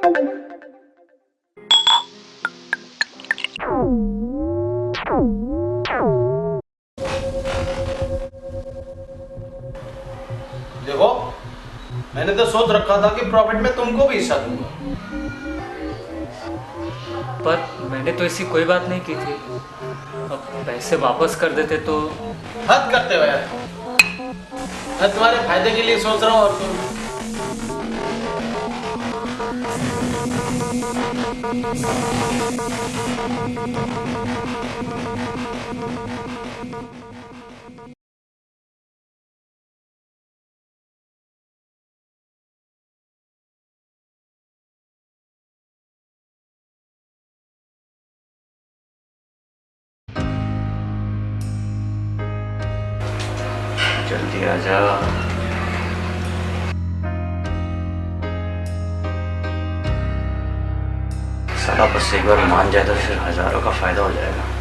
देखो, मैंने तो सोच रखा था कि प्रॉफिट में तुमको भी हिस्सा दूंगा, पर मैंने तो ऐसी कोई बात नहीं की थी। अब पैसे वापस कर देते तो। हद करते हो यार। मैं तुम्हारे फायदे के लिए सोच रहा हूँ और तुम। जल्दी आ जा। साला बस एक बार मान जाए तो फिर हजारों का फायदा हो जाएगा।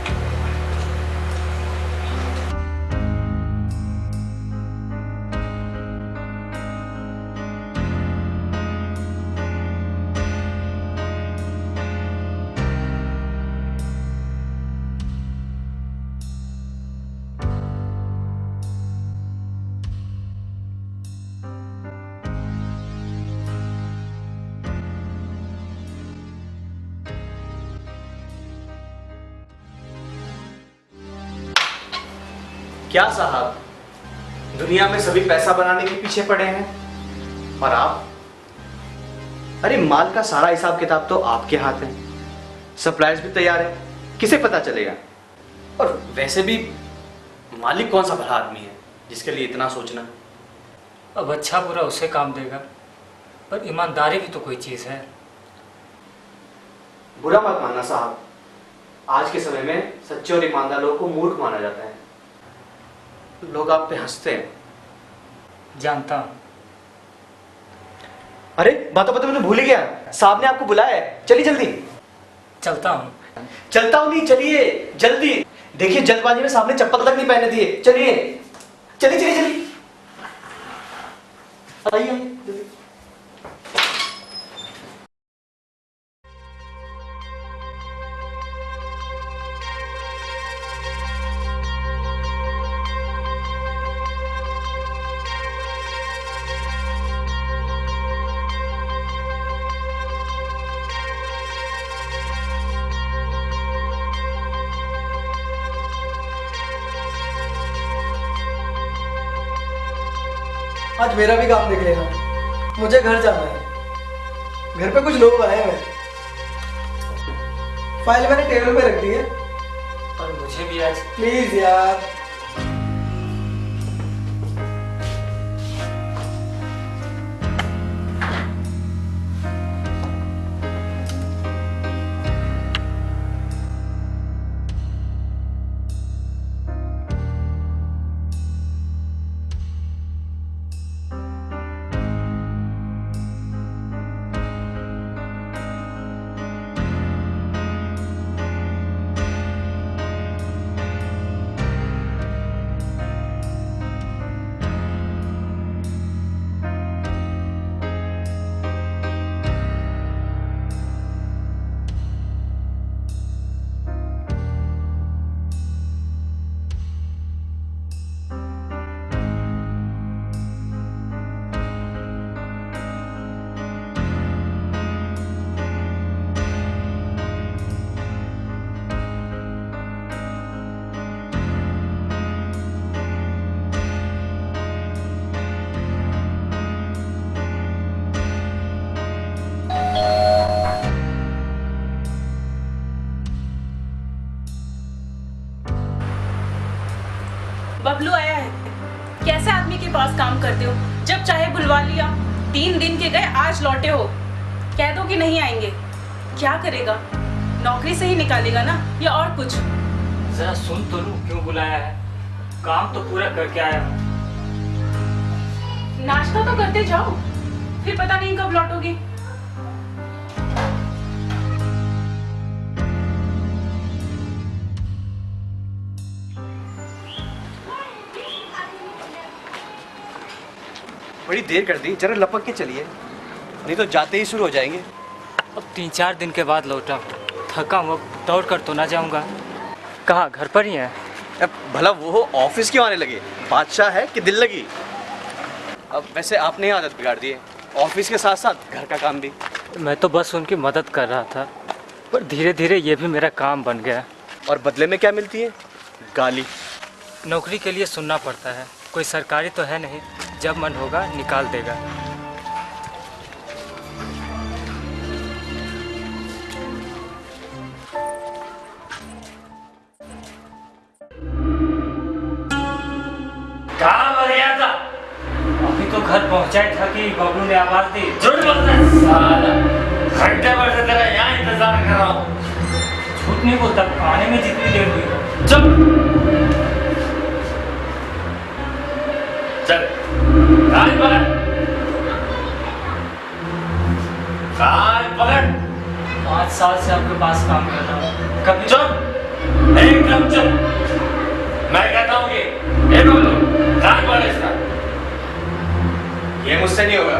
क्या साहब, दुनिया में सभी पैसा बनाने के पीछे पड़े हैं और आप? अरे माल का सारा हिसाब किताब तो आपके हाथ है, सप्लायर्स भी तैयार है, किसे पता चलेगा? और वैसे भी मालिक कौन सा भला आदमी है जिसके लिए इतना सोचना? अब अच्छा बुरा उसे काम देगा, पर ईमानदारी भी तो कोई चीज़ है। बुरा मत मानना साहब, आज के समय में सच्चे और ईमानदार लोगों को मूर्ख माना जाता है। लोग आप पे हंसते हैं। जानता हूँ। अरे बातों बातों मैंने भूल ही गया, साहब ने आपको बुलाया है, चलिए जल्दी। चलता हूँ। चलता हूँ नहीं, चलिए जल्दी। देखिए जल्दबाजी में साहब ने चप्पल तक नहीं पहने दिए, चलिए चलिए चलिए चलिए, आइए जल्दी। आज मेरा भी काम देख लेना, मुझे घर जाना है। घर पे कुछ लोग आए हैं। फाइल मैंने टेबल पे रख दी है। पर मुझे भी आज। प्लीज यार। बबलू आया है। कैसे आदमी के पास काम करते हो? जब चाहे बुलवा लिया। 3 दिन के गए, आज लौटे हो। कह दो कि नहीं आएंगे, क्या करेगा? नौकरी से ही निकालेगा ना, या और कुछ? जरा सुन तो लूं, क्यों बुलाया है? काम तो पूरा करके आया हूँ। नाश्ता तो करते जाओ, फिर पता नहीं कब लौटोगे। बड़ी देर कर दी, जरा लपक के चलिए, नहीं तो जाते ही शुरू हो जाएंगे। अब 3-4 दिन के बाद लौटा, थका हुआ, दौड़ कर तो ना जाऊंगा। कहाँ, घर पर ही है? अब भला वो ऑफिस क्यों आने लगे? बादशाह है कि दिल लगी? अब वैसे आपने ही आदत बिगाड़ दी है, ऑफिस के साथ साथ घर का काम भी। मैं तो बस उनकी मदद कर रहा था, पर धीरे धीरे ये भी मेरा काम बन गया। और बदले में क्या मिलती है? गाली। नौकरी के लिए सुनना पड़ता है, कोई सरकारी तो है नहीं, जब मन होगा निकाल देगा। कहाँ मर गया था? अभी तो घर पहुंचा ही था कि बबलू ने आवाज दी। झूठ बोलता है साला, घंटे भर से तेरा यहाँ इंतजार कर रहा हूँ। झूठ नहीं बोलता, आने में जितनी देर हुई हो। चुप, चल कान पकड़, कान पकड़। 5 साल से आपके पास काम कर रहा हूँ, कभी चुप, एकदम चुप। मैं कहता हूँ कि ये बोलो, कान पकड़ इसका। ये मुझसे नहीं होगा।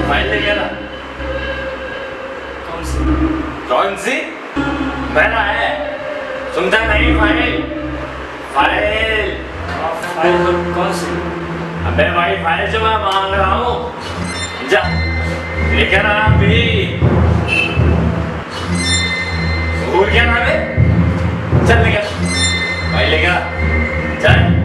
फाइल ले गया ना? कौन सी? कौन सी? मेरा है, सुनता नहीं? File, file. फाइल कौन सी? अबे भाई फाइल जो मैं मांग रहा हूँ, जा लेकर आ भी। भूल क्या नाम है? चल लेकर फाइल लेकर आ, चल।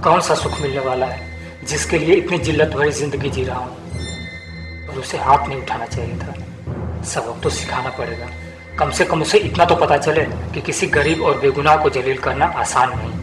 कौन सा सुख मिलने वाला है जिसके लिए इतनी जिल्लत भरी जिंदगी जी रहा हूँ? और उसे हाथ नहीं उठाना चाहिए था। सबक तो सिखाना पड़ेगा, कम से कम उसे इतना तो पता चले कि किसी गरीब और बेगुनाह को जलील करना आसान नहीं।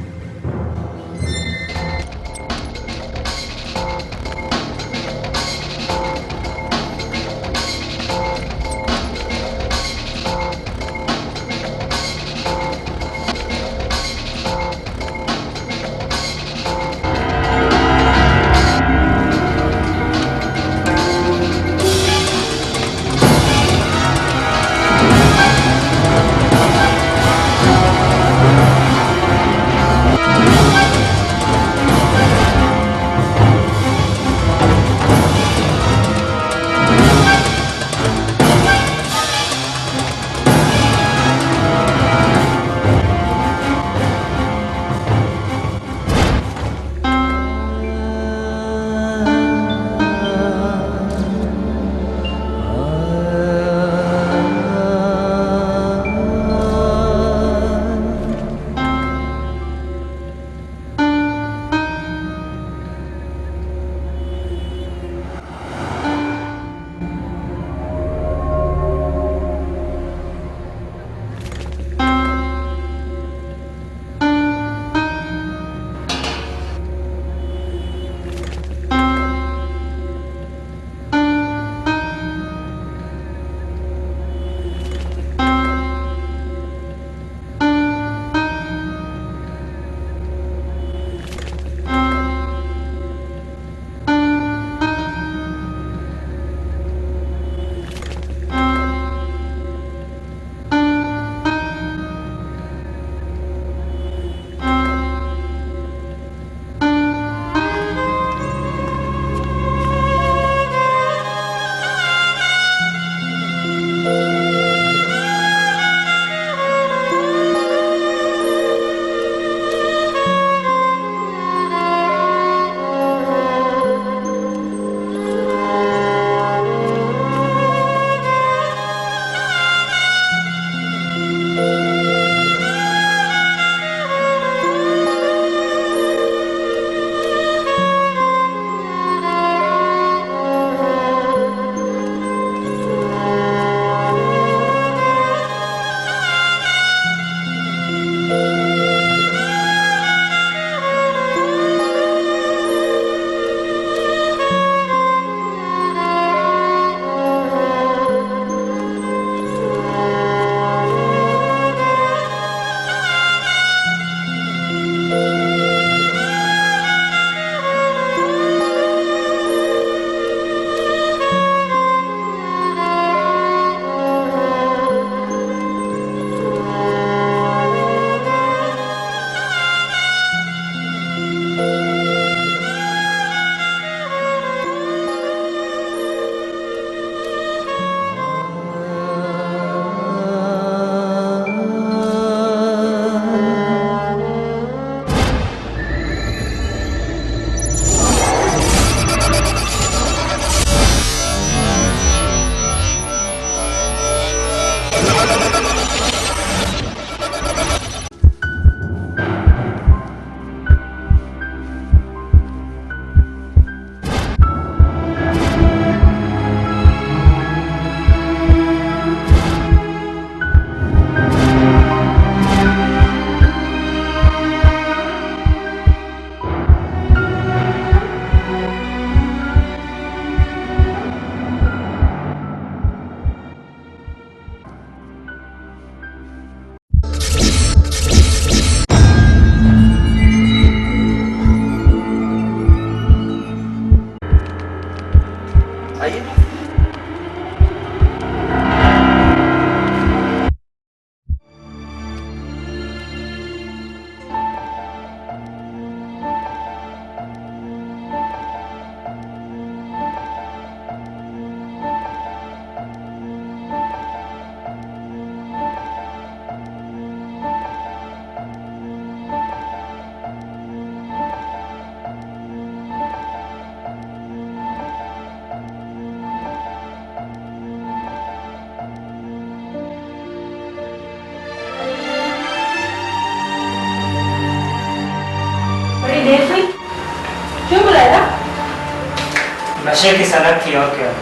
अच्छे की सनक थी और क्या।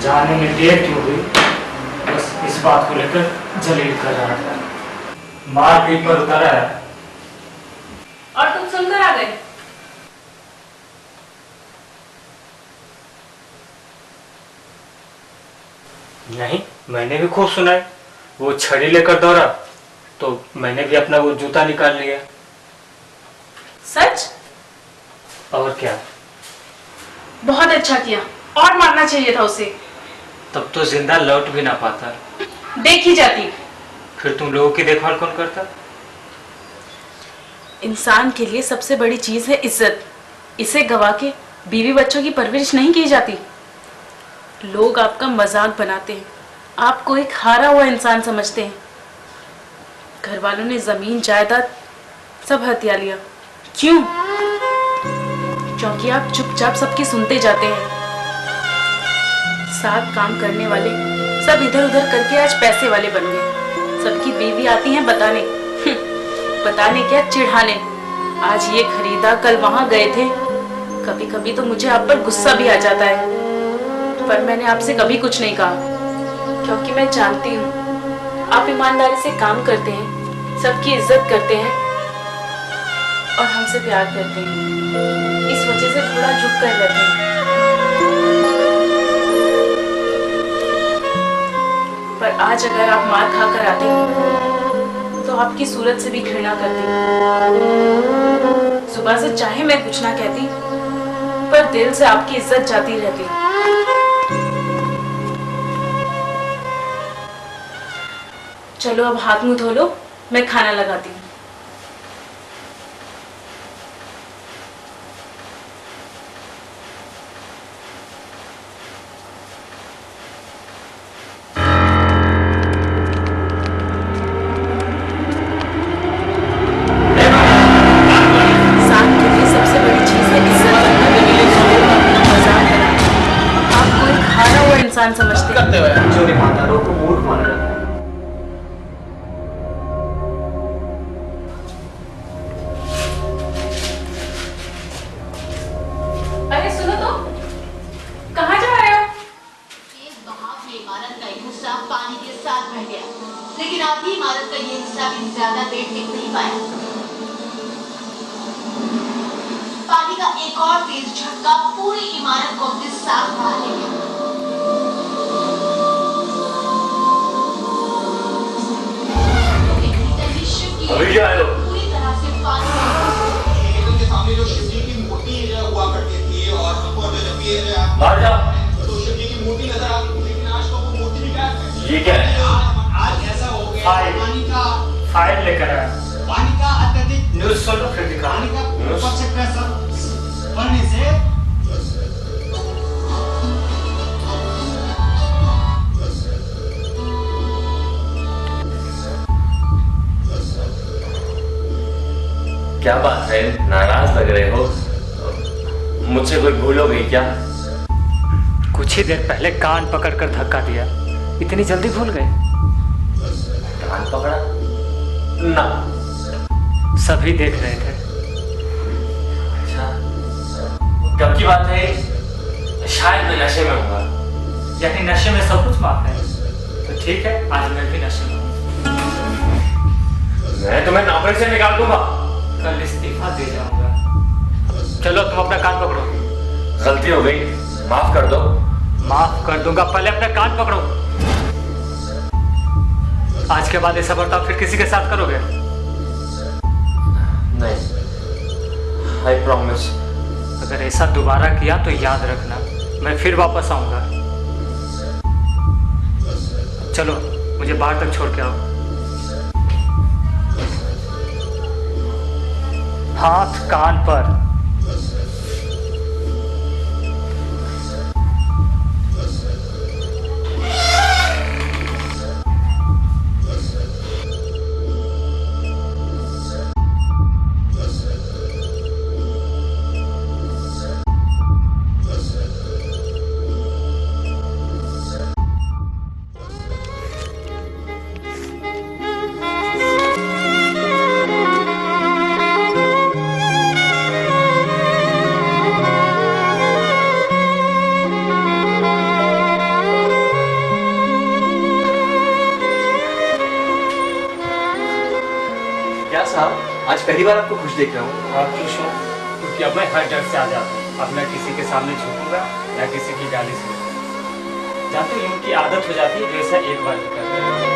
जाने में देर क्यों हुई, बस इस बात को लेकर जलील कर रहा था। मारपीट पर उतरा है। और तुम सुनकर आ गए? नहीं, मैंने भी खूब सुना है। वो छड़ी लेकर दौड़ा तो मैंने भी अपना वो जूता निकाल लिया। सच? और क्या। बहुत अच्छा किया, और मारना चाहिए था उसे। तब तो जिंदा लौट भी ना पाता। देखी जाती। फिर तुम लोगों की देखभाल कौन करता? इंसान के लिए सबसे बड़ी चीज है इज्जत। इसे गवा के बीवी बच्चों की परवरिश नहीं की जाती। लोग आपका मजाक बनाते हैं, आपको एक हारा हुआ इंसान समझते हैं। घर वालों ने जमीन जायदाद सब हथिया लिया। क्यों? क्योंकि आप चुपचाप सबकी सुनते जाते हैं। साथ काम करने वाले सब इधर उधर करके आज पैसे वाले बन गए। सबकी बीवी आती हैं बताने, बताने क्या, चिढ़ाने। आज ये खरीदा, कल वहां गए थे। कभी कभी तो मुझे आप पर गुस्सा भी आ जाता है, पर मैंने आपसे कभी कुछ नहीं कहा, क्योंकि मैं जानती हूँ आप ईमानदारी से काम करते हैं, सबकी इज्जत करते हैं और हमसे प्यार करते हैं। इस वजह से थोड़ा झुक कर रहते हैं। पर आज अगर आप मार खाकर आते तो आपकी सूरत से भी घृणा करती। सुबह से चाहे मैं कुछ ना कहती, पर दिल से आपकी इज्जत जाती रहती। चलो अब हाथ मुंह धो लो, मैं खाना लगाती हूँ। इंसान के लिए सबसे बड़ी चीज है इज्जत करना, मजाक करना। आपको एक हारा हुआ इंसान समझते हैं। करते हुए जो ईमानदारों को मूर्ख माना जाता है। अरे सुनो तो, कहाँ जा रहे हो? तेज बहाव की इमारत का एक हिस्सा पानी के साथ बह गया, लेकिन आधी इमारत का ये हिस्सा भी ज्यादा देर टिक नहीं पाया। पानी का एक और तेज झटका पूरी इमारत को अपने साथ बहा ले गया। अभी क्या आए हो? पूरी तरह से पानी के सामने जो शिव जी की मूर्ति हुआ करती थी और हमको जब ये बाहर जा। तो शिव जी की मूर्ति नजर आती थी, लेकिन आज तो वो मूर्ति भी गायब है। ये क्या है? आज ऐसा हो गया फाइल। फाइल लेकर आया। पानी का अत्यधिक न्यूज सुनो फिर दिखा। पानी का ऊपर से प्रेशर बढ़ने से क्या बात है, नाराज लग रहे हो? मुझसे कोई भूल हो गई क्या? कुछ ही देर पहले कान पकड़कर धक्का दिया, इतनी जल्दी भूल गए? कान पकड़ा? ना। सभी देख रहे थे। अच्छा, कब की बात है? शायद मैं नशे में होगा। यानी नशे में सब कुछ माफ है? तो ठीक है, आज मैं भी नशे में हूँ। मैं तुम्हें नौकरी से निकाल दूंगा। कल इस्तीफा दे जाऊंगा। चलो तुम अपना कान पकड़ो। गलती हो गई, माफ कर दो। माफ कर दूंगा, पहले अपना कान पकड़ो। आज के बाद ऐसा बर्ताव फिर किसी के साथ करोगे? नहीं, आई प्रॉमिस। अगर ऐसा दोबारा किया तो याद रखना, मैं फिर वापस आऊंगा। चलो मुझे बाहर तक छोड़ के आओ। हाथ कान पर। साहब, आज पहली बार आपको खुश देख रहा हूँ। और खुश हूँ क्योंकि अब मैं हर डर से आजाद हूँ। अब मैं किसी के सामने झुकूंगा या किसी की गाली सुनूंगा। जानते हो इनकी आदत हो जाती है ऐसा एक बार ही करते हैं।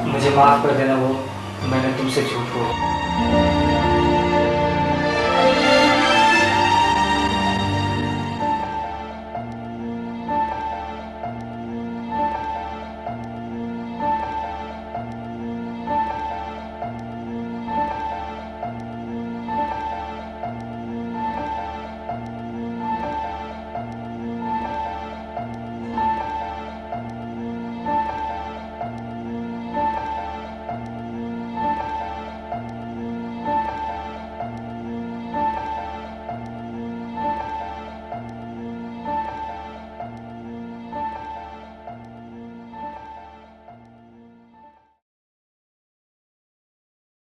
मुझे माफ कर देना वो, मैंने तुमसे झूठ बोला।